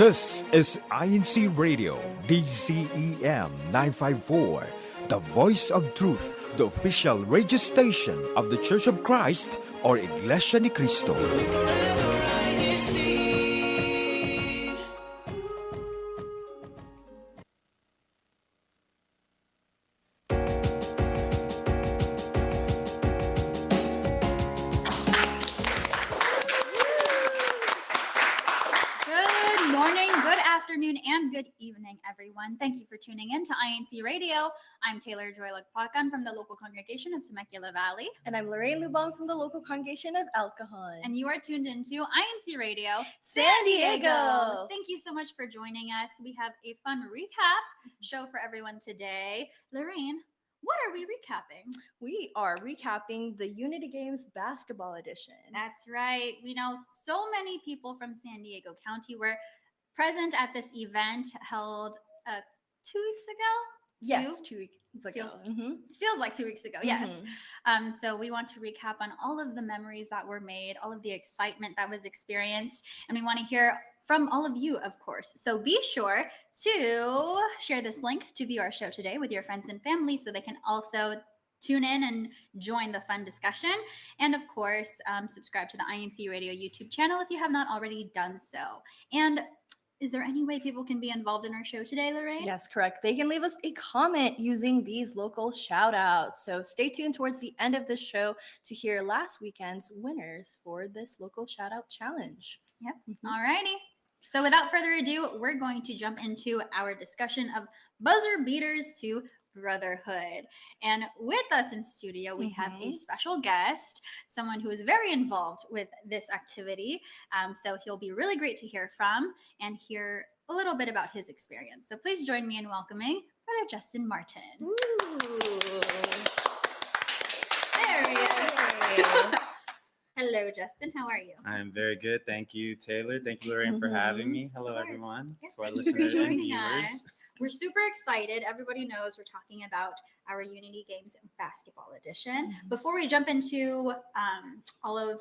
This is INCRadio, DCEM 954, the voice of truth, the official radio station of the Church of Christ or Iglesianicristo. And good evening, everyone. Thank you for tuning in to INCRadio. I'm Taylor Joy Lagpacan from the local congregation of Temecula Valley. And I'm Lorraine Lubong from the local congregation of El Cajon. And you are tuned into INCRadio San Diego. Thank you so much for joining us. We have a fun recap show for everyone today. Lorraine, what are we recapping? We are recapping the Unity Games Basketball Edition. That's right. We know so many people from San Diego County were present at this event held 2 weeks ago. Yes, 2 weeks ago. Feels like 2 weeks ago. Yes. So we want to recap on all of the memories that were made, all of the excitement that was experienced, and we want to hear from all of you, of course. So be sure to share this link to view our show today with your friends and family so they can also tune in and join the fun discussion. And of course, subscribe to the INCRadio YouTube channel if you have not already done so. And is there any way people can be involved in our show today, Lorraine? Yes, correct. They can leave us a comment using these local shout outs. So stay tuned towards the end of the show to hear last weekend's winners for this local shout out challenge. Yep. All righty. So without further ado, we're going to jump into our discussion of buzzer beaters to Brotherhood. And with us in studio, we have a special guest, someone who is very involved with this activity. So he'll be really great to hear from and hear a little bit about his experience. So please join me in welcoming Brother Justin Martin. Ooh. There he is. Hello, Justin. How are you? I'm very good. Thank you, Taylor. Thank you, Lorraine, for having me. Hello, everyone. Yes. To our Thank you for listeners and joining viewers. us. We're super excited. Everybody knows we're talking about our Unity Games Basketball Edition. Before we jump into all of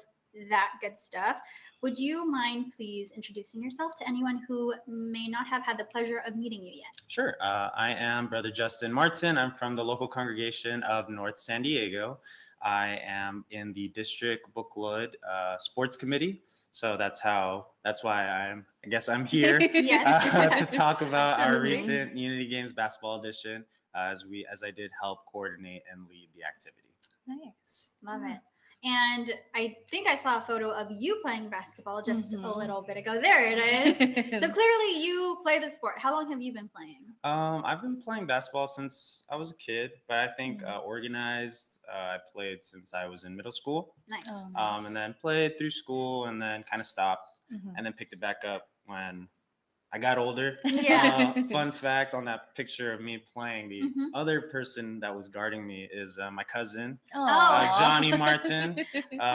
that good stuff, would you mind please introducing yourself to anyone who may not have had the pleasure of meeting you yet? Sure. I am Brother Justin Martin. I'm from the local congregation of North San Diego. I am in the District Bookload Sports Committee. So that's why I guess I'm here to talk about our recent Unity Games Basketball Edition as I did help coordinate and lead the activity. Nice. Love it. And I think I saw a photo of you playing basketball just a little bit ago. There it is. So clearly you play the sport. How long have you been playing? I've been playing basketball since I was a kid, but I think organized, I played since I was in middle school. Nice. And then played through school and then kind of stopped and then picked it back up when I got older. Yeah. Fun fact on that picture of me playing, the other person that was guarding me is my cousin, Johnny Martin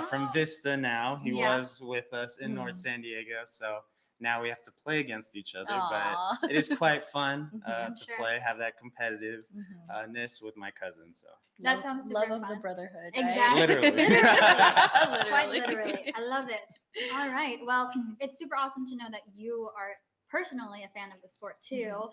from Vista now. He was with us in North San Diego. So now we have to play against each other, but it is quite fun to play, have that competitiveness with my cousin. So that sounds super love fun. Of the brotherhood. Exactly. Right? Literally. Quite literally. I love it. All right. Well, it's super awesome to know that you are personally a fan of the sport too.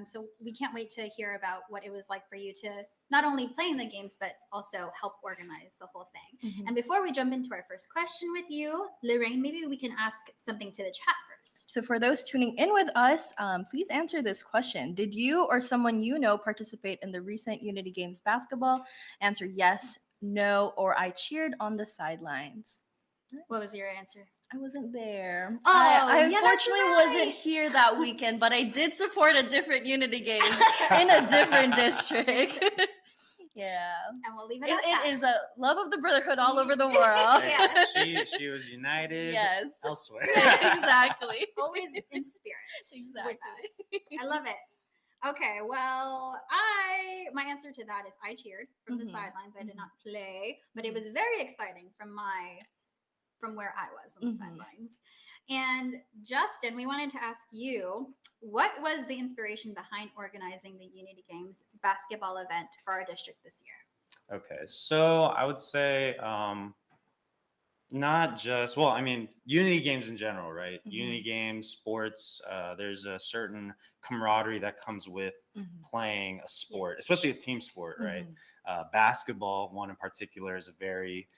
So we can't wait to hear about what it was like for you to not only play in the games, but also help organize the whole thing. And before we jump into our first question with you, Lorraine, maybe we can ask something to the chat first. So for those tuning in with us, please answer this question. Did you or someone you know participate in the recent Unity Games basketball? Answer yes, no, or I cheered on the sidelines. What was your answer? I wasn't there. Oh, I yeah, unfortunately wasn't here that weekend, but I did support a different Unity Games in a different district. Yeah. And we'll leave it at that. It is a love of the brotherhood all over the world. Yeah. She was united elsewhere. Yeah, exactly. Always in spirit. Exactly. With us. I love it. Okay, well, my answer to that is I cheered from the sidelines. I did not play, but it was very exciting from where I was on the sidelines. And Justin, we wanted to ask you, what was the inspiration behind organizing the Unity Games basketball event for our district this year? Okay, so I would say, Not just, well, I mean, unity games in general, right? Mhm. Unity games, sports, there's a certain camaraderie that comes with playing a sport, especially a team sport, right? Basketball, one in particular, is a very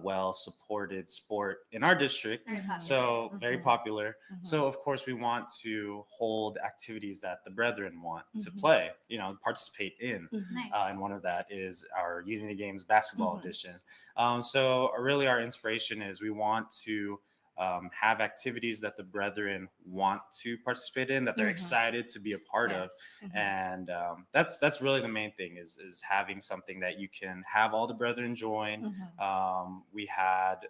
well supported sport in our district. Very popular. So, very popular. Mhm. So, of course, we want to hold activities that the brethren want to Mhm. play, participate in. Mhm. Nice. And one of that is our Unity Games basketball Mhm. edition. So really our inspiration is we want to have activities that the brethren want to participate in, that they're Mhm. excited to be a part of. Yes. Mhm. And that's really the main thing is having something that you can have all the brethren join. Mhm. We had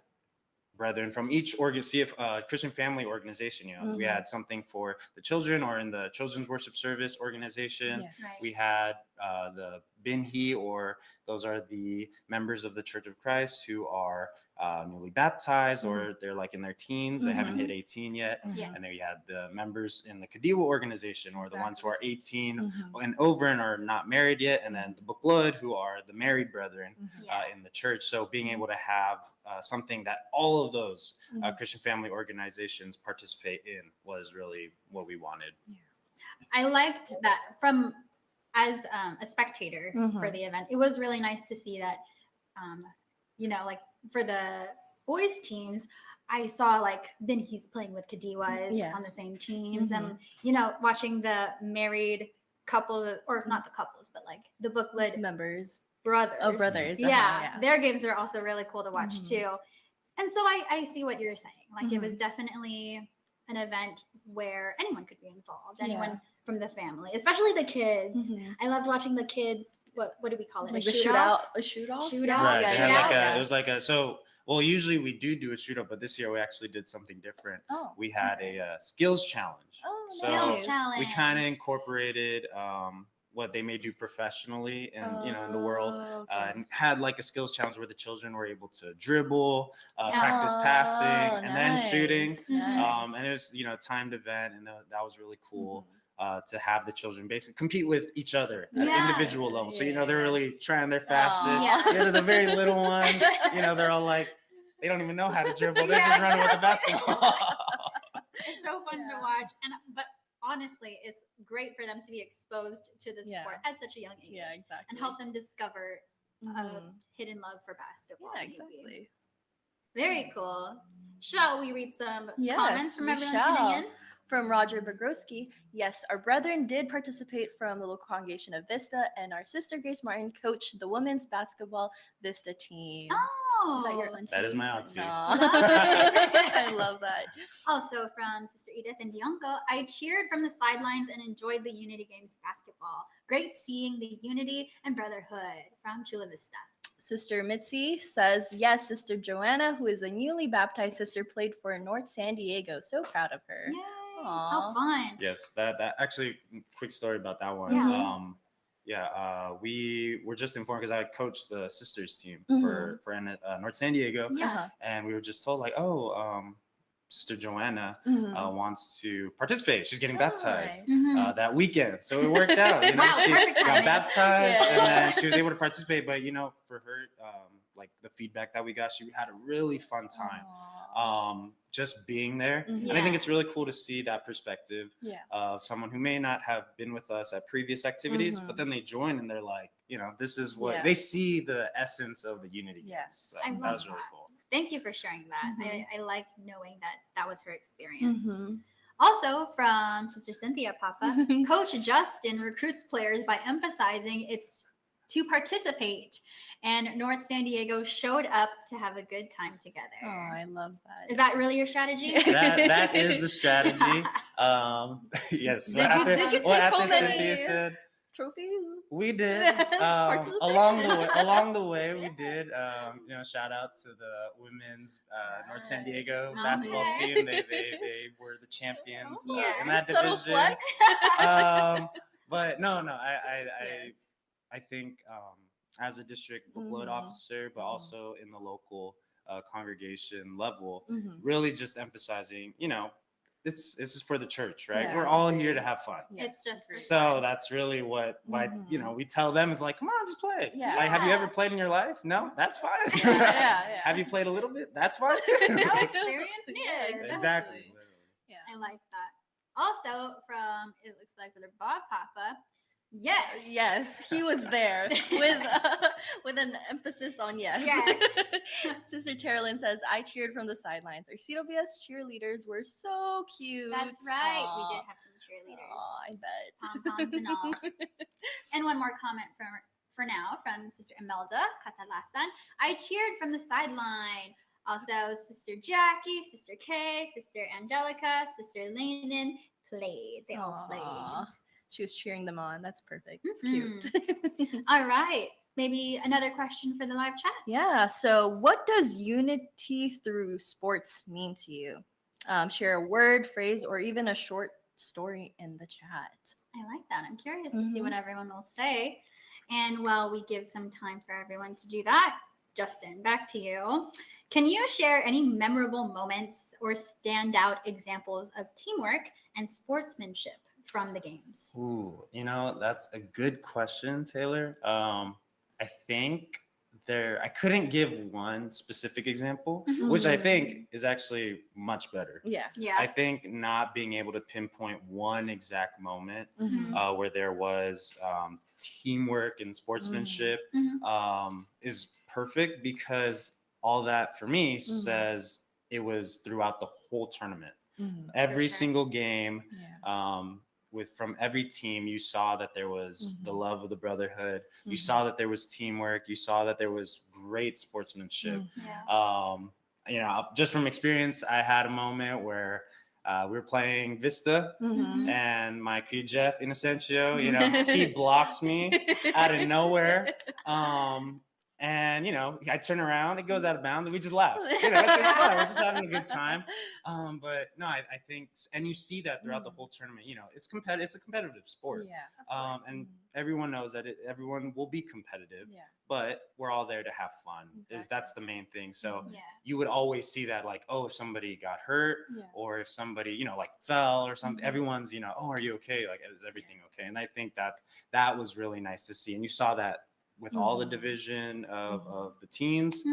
brethren from each Christian family organization. We Mhm. had something for the children or in the children's worship service organization. Yes. Right. We had the Binhi, or those are the members of the Church of Christ who are newly baptized, or they're like in their teens, they haven't hit 18 yet. Yeah. And then we had the members in the Kadiwa organization, or the ones who are 18 Mhm. and over and are not married yet, and then the Buklud, who are the married brethren Yeah. in the church. So being able to have something that all of those Mhm. Christian family organizations participate in was really what we wanted. I liked that from as a spectator for Mhm. the event. It was really nice to see that, like for the boys teams, I saw like Binky's playing with Kadiwas Yeah. on the same teams, Mhm. and watching the married couples, or not the couples, but like the booklet Members. brothers. Oh, brothers. Yeah, their games are also really cool to watch Mhm. too. And so I see what you're saying. Like it Mhm. was definitely an event where anyone could be involved, anyone Yeah. from the family, especially the kids. Mhm. I loved watching the kids. What do we call it? Like a the shootout? a shoot off. Shootout? Right. Yeah, They yeah, had like yeah. it was like well, usually we do a shootout, but this year we actually did something different. Oh. We had a skills challenge. Oh, So Skills nice. challenge. we kind of incorporated what they may do professionally in the world, Okay. and had like a skills challenge where the children were able to dribble, Yeah. practice passing, Oh, and then shooting. nice, Mhm. nice. And it was a timed event, and that was really cool. Mhm. To have the children basically compete with each other at Yeah. individual level. So, Yeah. they're really trying their fastest. Aw. Yeah. The very little ones, they're all like, they don't even know how to dribble. They're just running with the basketball. It's so fun to Yeah. watch, but honestly, it's great for them to be exposed to the Yeah. sport at such a young age. Yeah, exactly. And help them discover a Mhm. hidden love for basketball. Yeah, maybe. exactly. Very cool. Shall we read some Yes, comments from we everyone shall. tuning in? From Roger Bogroski, yes, our brethren did participate from the local congregation of Vista, and our sister Grace Martin coached the women's basketball Vista team. Oh, Is that your auntie? That is my auntie. Aw. I love that. Also from Sister Edith and Dionko, I cheered from the sidelines and enjoyed the Unity Games basketball. Great seeing the unity and brotherhood from Chula Vista. Sister Mitzi says, yes, Sister Joanna, who is a newly baptized sister, played for North San Diego. So proud of her. Yay! Aw. How fun. Yes, that actually, quick story about that one. Yeah. We were just informed because I coached the sisters team Mhm. for North San Diego, Yeah. Uh-huh. and we were just told like, Sister Joanna Mhm. wants to participate. She's getting Oh, baptized nice. Mhm. that weekend, so it worked out. Wow, She perfect got timing. baptized, Yeah. and then she was able to participate. But for her, like the feedback that we got, she had a really fun time. Aw. Just being there. Mhm. And I think Yeah. it's really cool to see that perspective Yeah. of someone who may not have been with us at previous activities, Mhm. but then they join and they're like, this is what Yeah. they see, the essence of the unity games. Yes. So I that love was really that. cool. Thank you for sharing that. Mhm. I like knowing that was her experience. Mhm. Also from Sister Cynthia Papa, Coach Justin recruits players by emphasizing it's to participate, and North San Diego showed up to have a good time together. Oh, I love that. Is that really your strategy? That is the strategy. Yes. Did you take home any- Cynthia said, Trophies? we did. Participate? Along the way, we did. Shout out to the women's North San Diego basketball Okay. team. They were the champions Yes. in that Subtle division. flex. But no, Yes. I think as a district bookload Mhm. officer, but Mhm. also in the local congregation level, Mhm. really just emphasizing, this is for the church, right? Yeah. We're all here to have fun. It's just for So that's really what we tell them is like, come on, just play. Yeah. Like, have you ever played in your life? No, that's fine. Yeah. Have you played a little bit? That's fine too. no experience needed. Exactly. Yeah. I like that. Also, from it looks like Brother Bob Papa. Yes. Yes, he was there with an emphasis on yes. Yes. Sister Terrelyn says, I cheered from the sidelines. Our CWS cheerleaders were so cute. That's right. Aw. We did have some cheerleaders. Aw, I bet. Pom-poms and all. And one more comment for now from Sister Imelda Catalasan. I cheered from the sideline. Also, Sister Jackie, Sister Kay, Sister Angelica, Sister Landon played. They all Aw. played. She was cheering them on. That's perfect. It's Mhm. cute. All right. Maybe another question for the live chat. Yeah. So, what does unity through sports mean to you? Share a word, phrase, or even a short story in the chat. I like that. I'm curious to see what everyone will say. And while we give some time for everyone to do that, Justin, back to you. Can you share any memorable moments or standout examples of teamwork and sportsmanship from the games? Ooh, that's a good question, Taylor. I think I couldn't give one specific example, which I think is actually much better. Yeah. Yeah. I think not being able to pinpoint one exact moment where there was teamwork and sportsmanship is perfect, because all that for me says it was throughout the whole tournament. Every single game, from every team, you saw that there was the love of the brotherhood. You saw that there was teamwork. You saw that there was great sportsmanship. Yeah. Just from experience, I had a moment where we were playing Vista, and my kid Jeff Inocencio, he blocks me out of nowhere. And I turn around, it goes out of bounds, and we just laugh. It's just fun. We're just having a good time. But no, I think, and you see that throughout the whole tournament. It's competitive. It's a competitive sport. Yeah. And everyone knows that everyone will be competitive. Yeah. But we're all there to have fun. Exactly. That's the main thing. So Yeah. you would always see that, like, oh, if somebody got hurt, Yeah. or if somebody like fell or something, everyone's oh, are you okay? Like, is everything okay? And I think that was really nice to see. And you saw that with all the division of the teams,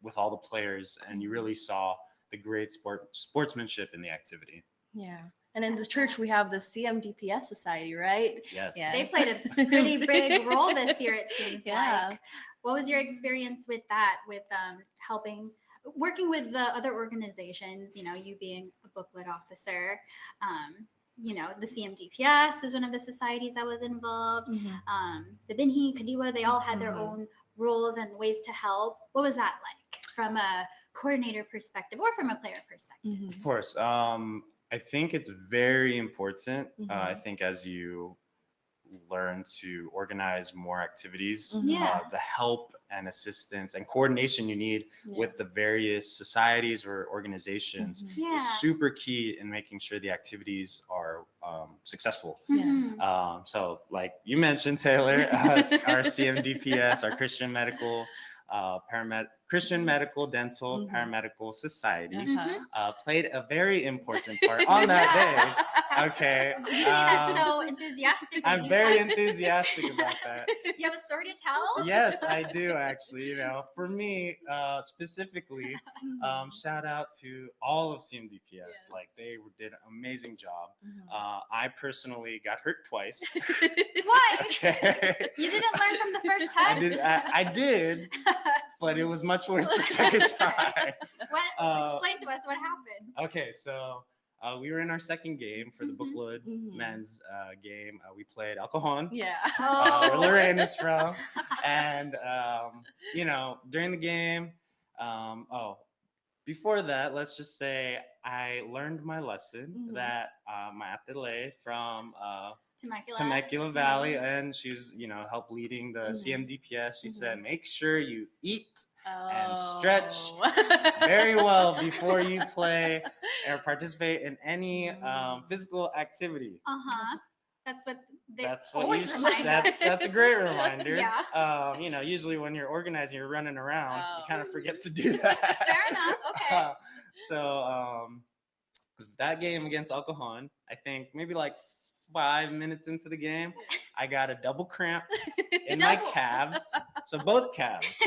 with all the players, and you really saw the great sportsmanship in the activity. Yeah. And in the church, we have the CMDPS Society, right? Yes. Yes. They played a pretty big role this year, it seems Yeah. like. What was your experience with that, with working with the other organizations, you being a booklet officer? The CMDPS was one of the societies that was involved. The Binhi, Kadiwa, they all had their own rules and ways to help. What was that like from a coordinator perspective or from a player perspective? Of course. I think it's very important. I think as you learn to organize more activities, the help and assistance and coordination you need with the various societies or organizations is super key in making sure the activities are successful. So like you mentioned, Taylor, our CMDPS, our Christian Medical Dental Paramedical Society played a very important part on that day. Okay. You say that so enthusiastic. I'm very enthusiastic about that. Do you have a story to tell? Yes, I do actually. For me specifically, shout out to all of CMDPS. Yes. Like they did an amazing job. I personally got hurt twice. Twice? Okay. You didn't learn from the first time? I did, but it was much worse the second time. Explain to us what happened. Okay, so we were in our second game for the Bookwood men's game. We played El Cajon, Yeah. where Lorraine is from. And, during the game, before that, let's just say I learned my lesson that my atele from Temecula Valley, and she's, helped leading the CMDPS. She said, make sure you eat and stretch very well before you play or participate in any physical activity. That's what they That's what always remind us. that's a great reminder. Yeah. Usually when you're organizing, you're running around, you kind of forget to do that. Fair enough. Okay. that game against El Cajon, I think maybe like 5 minutes into the game, I got a double cramp in my calves. So both calves.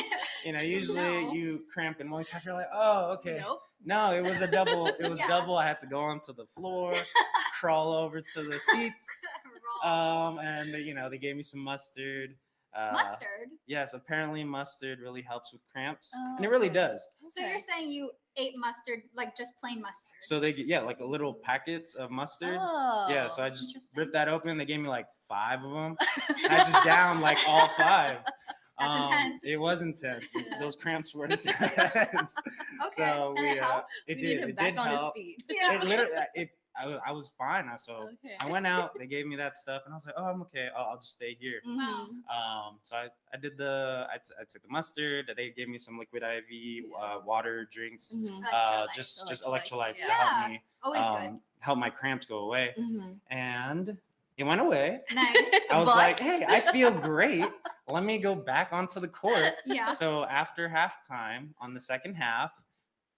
Usually you cramp in one calf, you're like, oh, okay. Nope. No, it was a double. It was Yeah. double. I had to go onto the floor, crawl over to the seats, and they gave me some mustard. Mustard? Yes, apparently mustard really helps with cramps, Oh, and it really okay. does. So you're saying you ate mustard, like just plain mustard? So they get like a little packets of mustard. Oh, Yeah, so I just interesting. ripped that open. They gave me like 5 of them. And I just downed like all 5. That's intense. It was intense. Yeah. Those cramps were intense. Okay, So and it helped? we it need did. him It back did on his help. feet. Yeah. It literally. I was fine. So Okay. I went out. They gave me that stuff, and I was like, "Oh, I'm okay. I'll just stay here." Mhm. So I did I took the mustard. They gave me some liquid IV, Yeah. water drinks, Mhm. just Electrolytes, electrolytes to yeah. help me Always good. help my cramps go away. Mhm. And it went away. Nice. I was But- like, "Hey, I feel great. Let me go back onto the court." Yeah. So after halftime on the second half,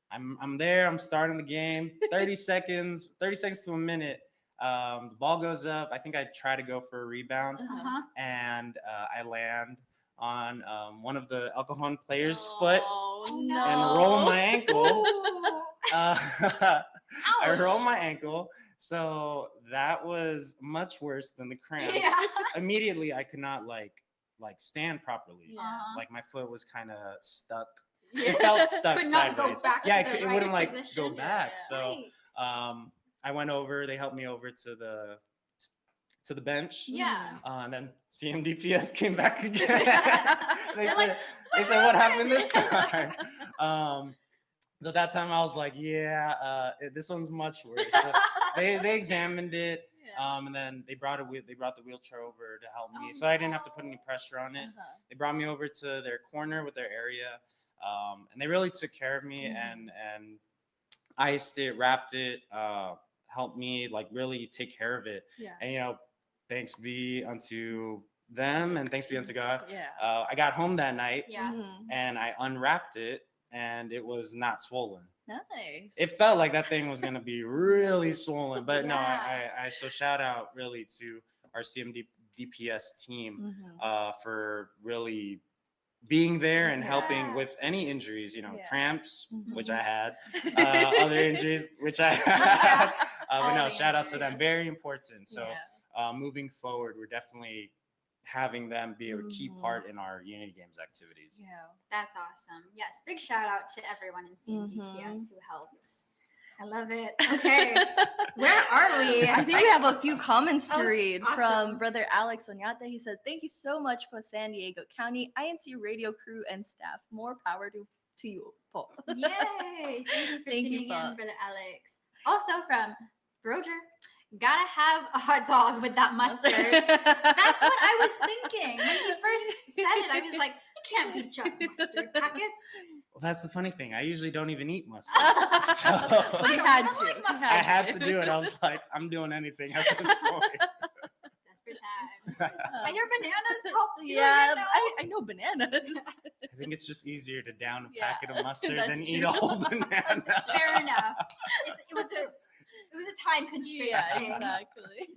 I'm there. I'm starting the game. 30 seconds to a minute. The ball goes up. I think I try to go for a rebound, Uh-huh. and I land on one of the El Cajon players' foot Oh, no. and roll my ankle. Ooh. I Ouch. roll my ankle. So that was much worse than the cramps. Yeah. Immediately, I could not like stand properly. Yeah. Uh-huh. Like my foot was kind of stuck. Yeah. It felt stuck Could not go sideways. back to Yeah, the it right wouldn't like position. go back. Yeah. So Right. I went over. They helped me over to the bench. Yeah. And then CMDPS came back again. they They're said, like, they said, what happened this time? But that time I was like, yeah, this one's much worse. So they examined it, Yeah. and then they brought the wheelchair over to help me, Oh, so I didn't have to put any pressure on it. Uh-huh. They brought me over to their corner with their area, and they really took care of me Mhm. and iced it, wrapped it, helped me like really take care of it. Yeah. And thanks be unto them and thanks be unto God. Yeah. I got home that night Yeah. Mhm. and I unwrapped it and it was not swollen. Nice. It felt like that thing was gonna be really swollen, but no, Yeah. I so shout out really to our CMDPS team Mhm. for really being there and Yeah. helping with any injuries, Yeah. cramps, Mhm. which I had, other injuries, which I had. But All no, the shout out to them. injuries. Very important. So Yeah. moving forward, we're definitely having them be a key Mhm. part in our Unity Games activities. Yeah. That's awesome. Yes, big shout out to everyone in CMDPS who helped. I love it. Okay, where are we? I think we have a few comments to Oh, read awesome. from Brother Alex Oñate. He said, "Thank you so much for San Diego County INC radio crew and staff. More power to you, Paul." Yay! Thank you for Thank you, tuning Paul. in, Brother Alex. Also from Broger, gotta have a hot dog with that mustard. That's what I was thinking when he first said it. I was like, it can't be just mustard packets. Well, that's the funny thing. I usually don't even eat mustard. But he I had don't to. like He mustard. I had to do it. I was like, I'm doing anything at this point. Desperate times. But your bananas helped too. Yeah, you know? I know bananas. I think it's just easier to down a Yeah, packet of mustard that's than eat true. a whole banana. Fair enough. It was a time constraint Yeah, thing. exactly.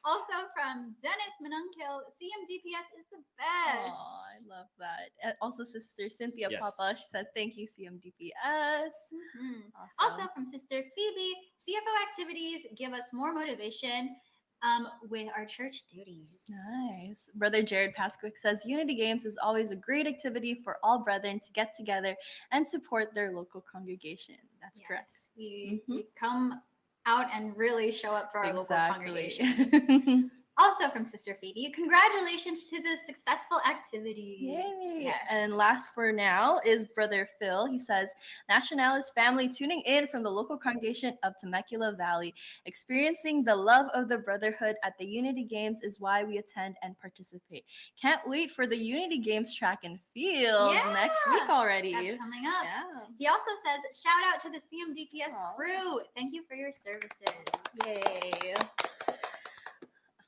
Also from Dennis Manunkil, CMDPS is the best. Oh, I love that. And also, Sister Cynthia Yes. Papa, she said, "Thank you, CMDPS." Mhm. Awesome. Also from Sister Phoebe, CFO activities give us more motivation with our church duties. Nice. Brother Jared Pasquick says, "Unity Games is always a great activity for all brethren to get together and support their local congregation." That's correct. Yes, we come out and really show up for our local congregation. Exactly. Also from Sister Phoebe, congratulations to the successful activity. Yay. Yes. And last for now is Brother Phil. He says, "Nationalis family tuning in from the local congregation of Temecula Valley. Experiencing the love of the Brotherhood at the Unity Games is why we attend and participate. Can't wait for the Unity Games track and field next week Yeah, already." That's coming up. Yeah. He also says, shout out to the CMDPS Aw. crew. Thank you for your services. Yay.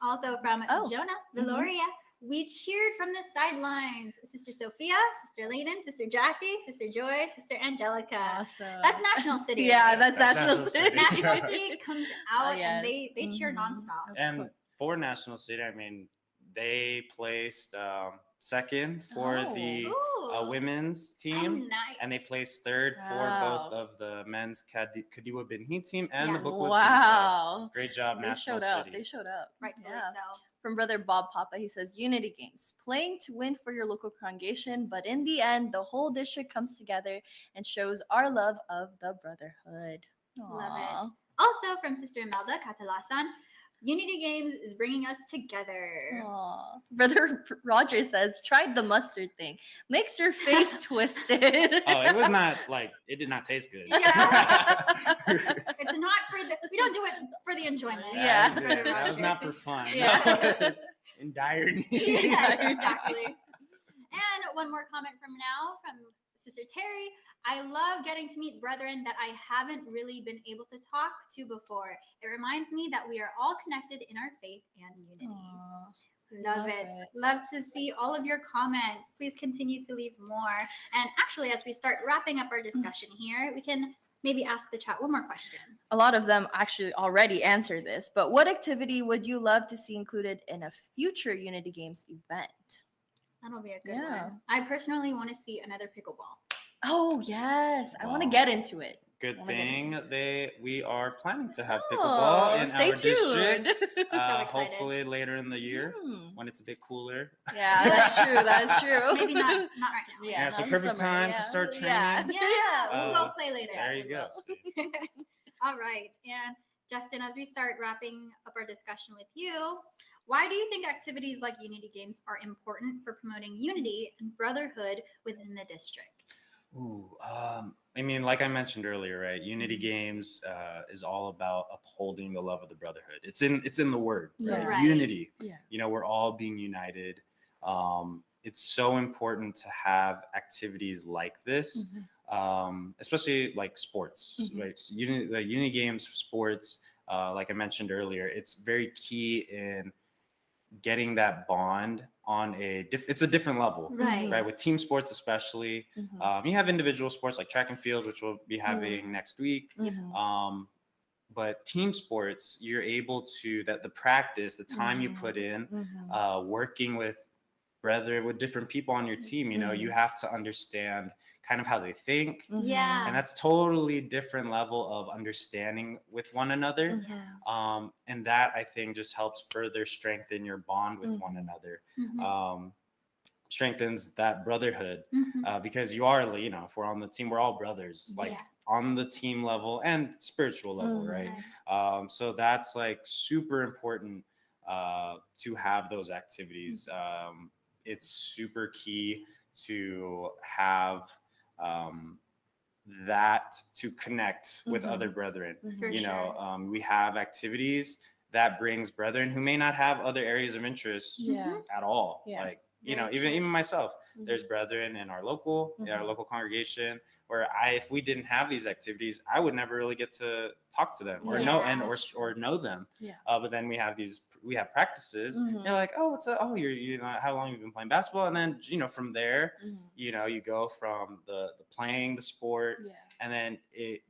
Also from Oh. Jonah Mhm. Valoria, We cheered from the sidelines. Sister Sophia, Sister Layden, Sister Jackie, Sister Joy, Sister Angelica. Awesome. That's National City. Yeah, right? that's That's National National City. City. National City comes out yes. and they cheer Mhm. nonstop. Of And course. for National City, I mean, they placed second for Oh. the Ooh. women's Oh, team, nice. and they placed third for Wow. both of the men's Kadiwa Binhi team and Yeah. the Bookwood team. So Wow. great job, They National showed up. City. They showed up. Rightfully Yeah. so. From brother Bob Papa, he says Unity Games, playing to win for your local congregation, but in the end, the whole district comes together and shows our love of the brotherhood. Love Aw. it. Also from Sister Imelda Catalasan, Unity Games is bringing us together. Aw. Brother Roger says, tried the mustard thing. Makes your face twisted. Oh, it was not like it did not taste good. It's not for the, we don't do it for the enjoyment. Yeah. That was not for fun. Yeah. That was in dire need. Yes, exactly. And one more comment from now from Sister Terry. I love getting to meet brethren that I haven't really been able to talk to before. It reminds me that we are all connected in our faith and unity. Aw. Love Love it. it. Love to see all of your comments. Please continue to leave more. And actually, as we start wrapping up our discussion here, we can maybe ask the chat one more question. A lot of them actually already answered this, but what activity would you love to see included in a future Unity Games event? That'll be a good Yeah. one. I personally want to see another pickleball. Oh, yes. I want to Wow. get into it. Good Wanna get thing we are planning to have Oh, pickleball in stay our tuned. district. excited. Hopefully later in the year Hmm. when it's a bit cooler. Yeah, that's true. That's true. Maybe not right now. Yeah, so not in perfect summer, time yeah. to start training. Yeah. Yeah, we'll Uh, go play later. There you we go. will. See. All right. And Justin, as we start wrapping up our discussion with you, why do you think activities like Unity Games are important for promoting unity and brotherhood within the district? Ooh, I mean, like I mentioned earlier, right? Unity Games is all about upholding the love of the brotherhood. It's in the word, right? Yeah. Right. Unity. Yeah. You know, we're all being united. It's so important to have activities like this, especially like sports, Mhm. right? So Unity Games for sports, like I mentioned earlier, it's very key in getting that bond on it's a different level, Right. right? With team sports, especially. Mhm. You have individual sports like track and field, which we'll be having next week. Mhm. But team sports, you're able to the practice, the time you put in, Mhm. working with different people on your team. You know, you Mhm. have to understand kind of how they think, Mhm. Yeah. and that's totally different level of understanding with one another. Mhm. And that I think just helps further strengthen your bond with one Mhm. another. Mhm. Strengthens that brotherhood Mhm. because you are, you know, if we're on the team, we're all brothers, like Yeah. on the team level and spiritual level, Mhm. right? So that's like super important to have those activities. It's super key to have that to connect with other brethren. For You know, sure. we have activities that brings brethren who may not have other areas of interest Yeah. at all. Yeah. Like, you Very know, even true. myself, Mhm. there's brethren in our local Mhm. congregation where if we didn't have these activities, I would never really get to talk to them or Yeah, know that's true. or know them. Yeah. But then we have practices. Mhm. You're like, oh, what's up? Oh, you know, how long you've been playing basketball? And then, you know, from there, Mhm. you know, you go from the playing the sport, Yeah. and then it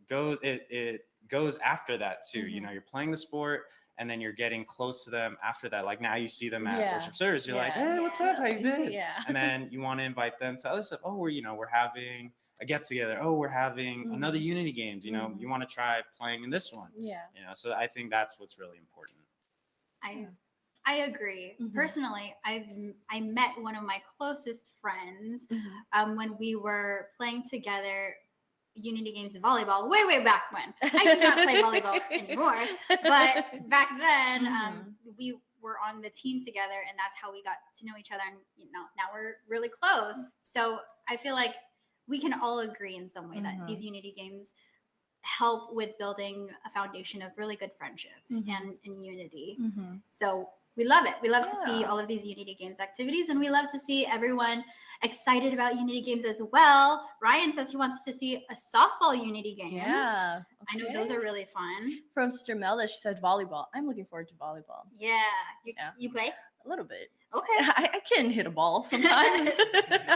goes after that too. You know, you're playing the sport, and then you're getting close to them after that. Like now you see them at Yeah. worship service. You're like, Yeah. hey, what's up? How you been? Yeah. And then you want to invite them to other stuff. Oh, we're having a get together. Oh, we're having another Unity Games. You know, you want to try playing in this one. Yeah. You know, so I think that's what's really important. I agree. Mhm. Personally, I met one of my closest friends when we were playing together Unity Games and volleyball way back when. I do not play volleyball anymore, but back then we were on the team together, and that's how we got to know each other. And you know, now we're really close. So I feel like we can all agree in some way that these Unity Games help with building a foundation of really good friendship and unity. So we love it. We love to see all of these Unity Games activities, and we love to see everyone excited about Unity Games as well. Ryan says he wants to see a softball Unity Games. Yeah. I know those are really fun. From Sister Melda, she said volleyball. I'm looking forward to volleyball. Yeah. You play? A little bit. Okay. I can hit a ball sometimes.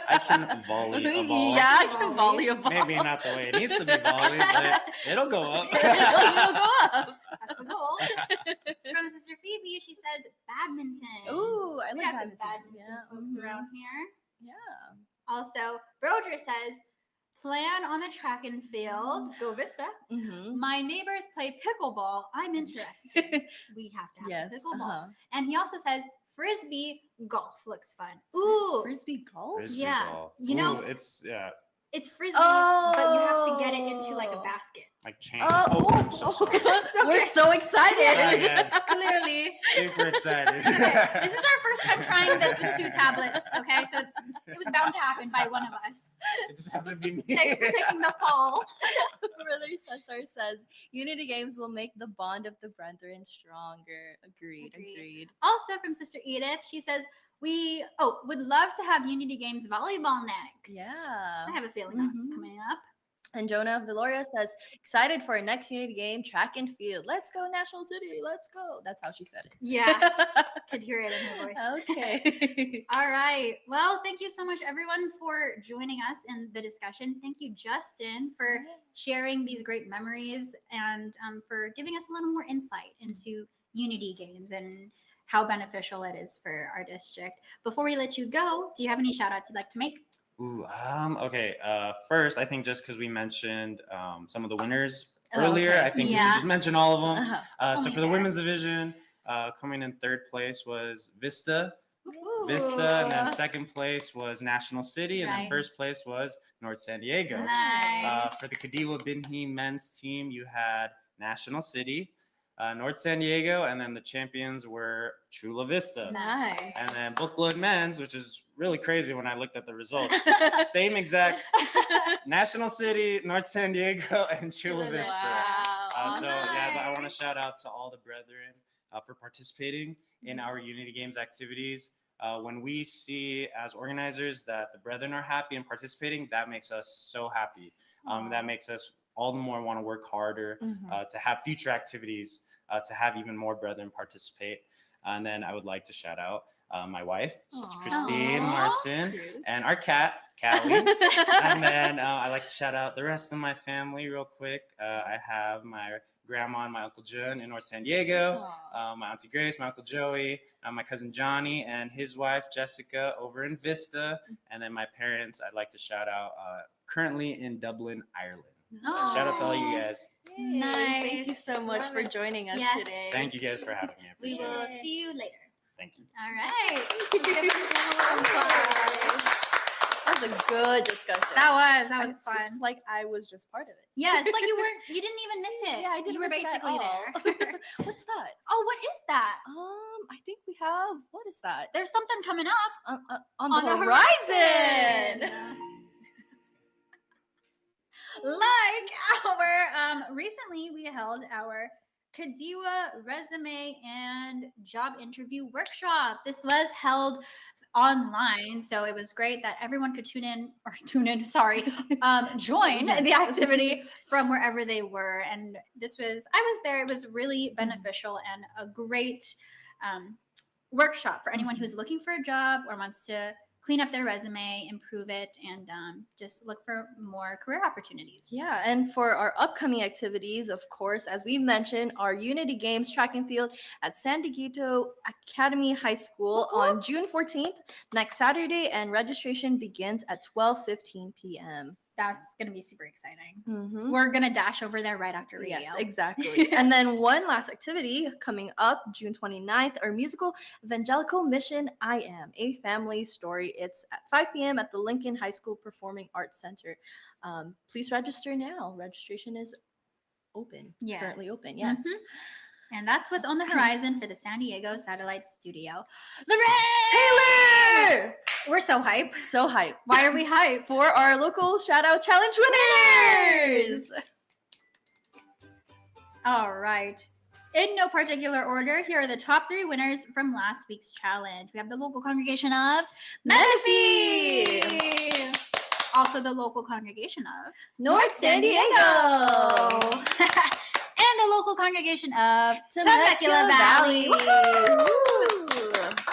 I can volley a ball. Yeah, I can volley a ball. Maybe not the way it needs to be volleyed, but it'll go up. It'll go up. That's the goal. From Sister Phoebe, she says badminton. Ooh, I We like got some badminton. badminton Yeah, folks mhm. around here. Yeah. Also, Broder says, plan on the track and field. Go Vista. Mm-hmm. My neighbors play pickleball. I'm interested. We have to have Yes. the pickleball. Uh-huh. And he also says, frisbee golf looks fun. Ooh, Frisbee golf? Frisbee Yeah. golf. You know- Ooh, it's it's frisbee, but you have to get it Oh. into like a basket. like chain. Oh, I'm so sorry. We're so excited. yes. Clearly. Super excited. Okay, this is our first time trying this with 2 tablets. Okay, so it was bound to happen by one of us. It just happened to be me. Thanks for taking the fall. Brother Cesar says, Unity games will make the bond of the brethren stronger. Agreed. Also from Sister Edith, she says, we would love to have Unity Games volleyball next. Yeah. I have a feeling that's Mhm. coming up. And Jonah Viloria says, excited for our next Unity game, track and field. Let's go, National City. Let's go. That's how she said it. Yeah, could hear it in her voice. Okay. All right. Well, thank you so much, everyone, for joining us in the discussion. Thank you, Justin, for sharing these great memories and for giving us a little more insight into Unity games and how beneficial it is for our district. Before we let you go, do you have any shout outs you'd like to make? Ooh, okay. First, I think just because we mentioned some of the winners Oh, earlier, okay. I think we Yeah. should just mention all of them. Uh-huh. So Only for the fair. women's division, coming in 3rd place was Vista, Ooh. and then 2nd place was National City, and Right. then 1st place was North San Diego. Nice. For the Kadiwa Binhi men's team, you had National City, North San Diego, and then the champions were Chula Vista. Nice. And then Bookload men's, which is really crazy when I looked at the results. Same exact National City, North San Diego, and Chula Vista. Wow. So yeah, I want to Nice. shout out to all the brethren for participating in our Unity Games activities. When we see as organizers that the brethren are happy and participating, that makes us so happy. That makes us all the more want to work harder to have future activities, to have even more brethren participate. And then I would like to shout out my wife, Sister Aw. Christine Aw. Martin, Cute. and our cat, Callie. And then I like to shout out the rest of my family real quick. I have my grandma and my Uncle John in North San Diego, my Auntie Grace, my Uncle Joey, my cousin Johnny, and his wife, Jessica, over in Vista. And then my parents, I'd like to shout out currently in Dublin, Ireland. So shout out to all you guys. Yay. Thank you Nice. so much Love for it. joining us Yeah. today. Thank you guys for having me. I We appreciate will it. see you later. Thank you. All right. That was a good discussion. That was It's fun. like I was just part of it. Yeah, it's like you didn't even miss it. Yeah, I didn't You were miss it at basically all. there. What's that? Oh, what is that? I think we have. What is that? There's something coming up On the horizon. Like our recently we held our Kadiwa resume and job interview workshop. This was held online, so it was great that everyone could join the activity from wherever they were. And I was there. It was really beneficial and a great workshop for anyone who's looking for a job or wants to clean up their resume, improve it, and just look for more career opportunities. Yeah, and for our upcoming activities, of course, as we mentioned, our Unity Games track and field at San Diego Academy High School on June 14th, next Saturday, and registration begins at 12:15 p.m. That's going to be super exciting. Mm-hmm. We're going to dash over there right after radio. Yes, exactly. And then one last activity coming up June 29th, our musical Evangelical Mission I Am, a Family Story. It's at 5 p.m. at the Lincoln High School Performing Arts Center. Please register now. Registration is open. Yes. Currently open, yes. Mhm. And that's what's on the horizon for the San Diego Satellite Studio. Lorraine! Taylor! We're so hyped. So hyped. Why are we hyped? For our local Shoutout Challenge winners! All right. In no particular order, here are the top 3 winners from last week's challenge. We have the local congregation of Menifee. Also the local congregation of North San Diego! and the local congregation of Temecula Valley! Woo!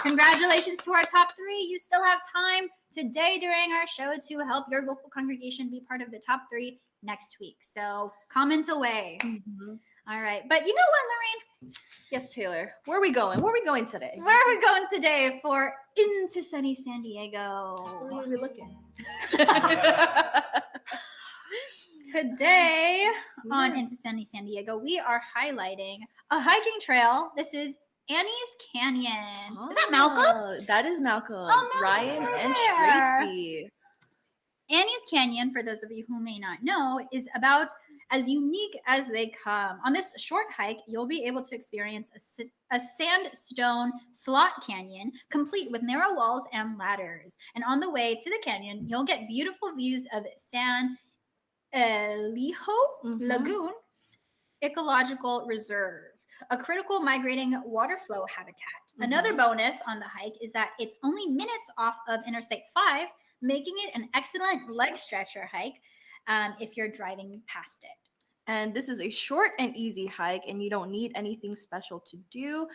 Congratulations to our top 3. You still have time today during our show to help your local congregation be part of the top 3 next week. So comment away. All right. But you know what, Lorraine? Yes, Taylor. Where are we going? Where are we going today? Where are we going today for Into Sunny San Diego? Where are we looking? Today on Into Sunny San Diego, we are highlighting a hiking trail. This is Annie's Canyon. Is that Malcolm? That is Malcolm. Oh, Ryan Malcolm and there. Tracy. Annie's Canyon, for those of you who may not know, is about as unique as they come. On this short hike, you'll be able to experience a sandstone slot canyon, complete with narrow walls and ladders. And on the way to the canyon, you'll get beautiful views of San Elijo Lagoon Ecological Reserve, a critical migrating water flow habitat. Another bonus on the hike is that it's only minutes off of Interstate 5, making it an excellent leg stretcher hike if you're driving past it. And this is a short and easy hike, and you don't need anything special to do.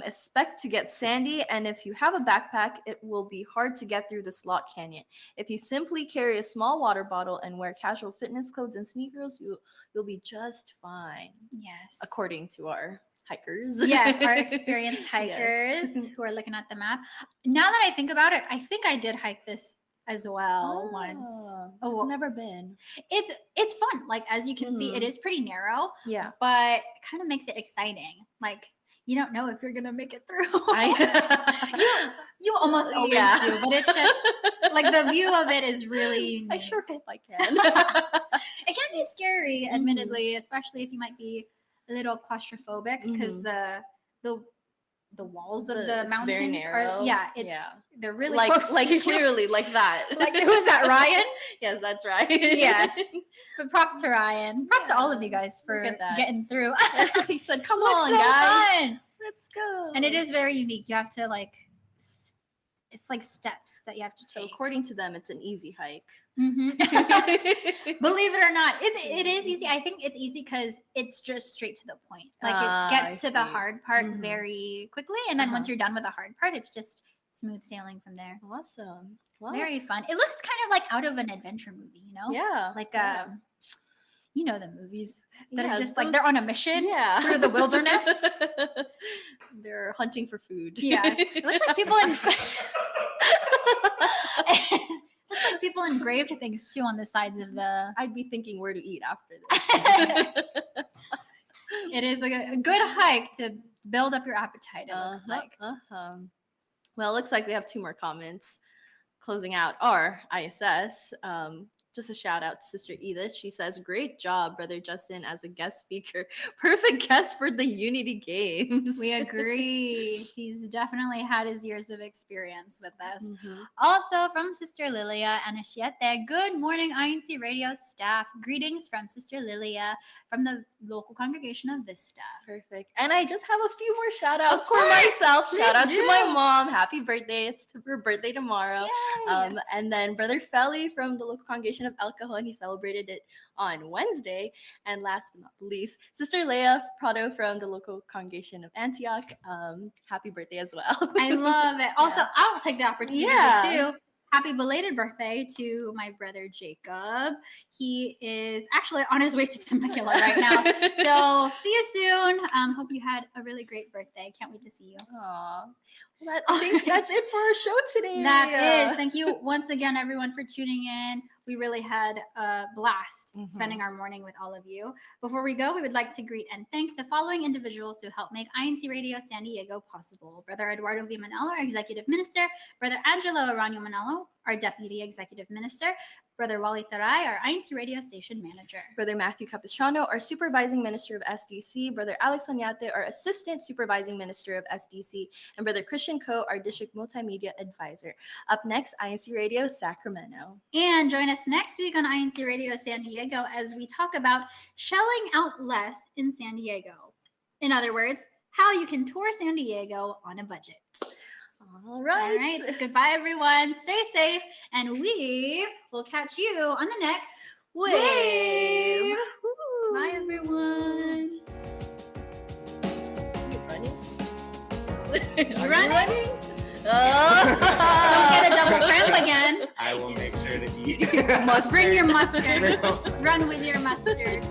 Expect to get sandy, and if you have a backpack, it will be hard to get through the slot canyon. If you simply carry a small water bottle and wear casual fitness clothes and sneakers, you'll be just fine. Yes. According to our hikers. Yes, our experienced hikers who are looking at the map. Now that I think about it, I think I did hike this as well once. I've never been. It's fun. Like, as you can see, it is pretty narrow. Yeah. But it kind of makes it exciting. Like, you don't know if you're gonna make it through. you almost always do, but it's just like the view of it is really unique. I sure hope I can. It can be scary, admittedly, especially if you might be a little claustrophobic because the walls of the mountains very narrow. They're really like close to you. Clearly like that. Like, who's that, Ryan? Yes, that's right. Yes. But props to Ryan. Props to all of you guys for getting through. He said, "Come Looks on, so guys, fun. Let's go." And it is very unique. You have to it's like steps that you have to So take. according to them, it's an easy hike. Believe it or not, it is easy. I think it's easy because it's just straight to the point. Like, it gets to the hard part very quickly, and then once you're done with the hard part, it's just smooth sailing from there. Awesome. Well, Very fun. It looks kind of like out of an adventure movie, you know? Yeah. Like you know, the movies that are just those, like they're on a mission through the wilderness. They're hunting for food. Yes. It looks like people looks like people engraved things too on the sides of the. I'd be thinking where to eat after this. It is a good hike to build up your appetite, it looks like. Well, it looks like we have 2 more comments closing out our ISS. Just a shout out to Sister Edith. She says, "Great job, Brother Justin, as a guest speaker. Perfect guest for the Unity Games." We agree. He's definitely had his years of experience with this. Also from Sister Lilia Anasiete. Good morning, INC Radio staff. Greetings from Sister Lilia from the local congregation of Vista. Perfect. And I just have a few more shout outs for course. myself. Shout out Please to do. my mom. Happy birthday. It's her birthday tomorrow. Yay. And then Brother Felly from the local congregation of El Cajon. He celebrated it on Wednesday. And last but not least, Sister Leia Prado from the local congregation of Antioch. Happy birthday as well. I love it. Also, I'll take the opportunity too. Happy belated birthday to my brother Jacob. He is actually on his way to Temecula right now. So see you soon. Hope you had a really great birthday. Can't wait to see you. Aw. Well, I think that's it for our show today. That is. Thank you once again, everyone, for tuning in. We really had a blast spending our morning with all of you. Before we go, we would like to greet and thank the following individuals who helped make INC Radio San Diego possible. Brother Eduardo V. Manalo, our Executive Minister. Brother Angelo Aranyo Manalo, our Deputy Executive Minister. Brother Wally Taray, our INC Radio Station Manager. Brother Matthew Capistrano, our Supervising Minister of SDC. Brother Alex Oñate, our Assistant Supervising Minister of SDC. And Brother Christian Ko, our District Multimedia Advisor. Up next, INC Radio Sacramento. And join us next week on INC Radio San Diego as we talk about shelling out less in San Diego. In other words, how you can tour San Diego on a budget. All right. All right. Goodbye, everyone. Stay safe, and we will catch you on the next Wave. Woo. Bye, everyone. Are you running? You running? Bring your mustard. Run with your mustard.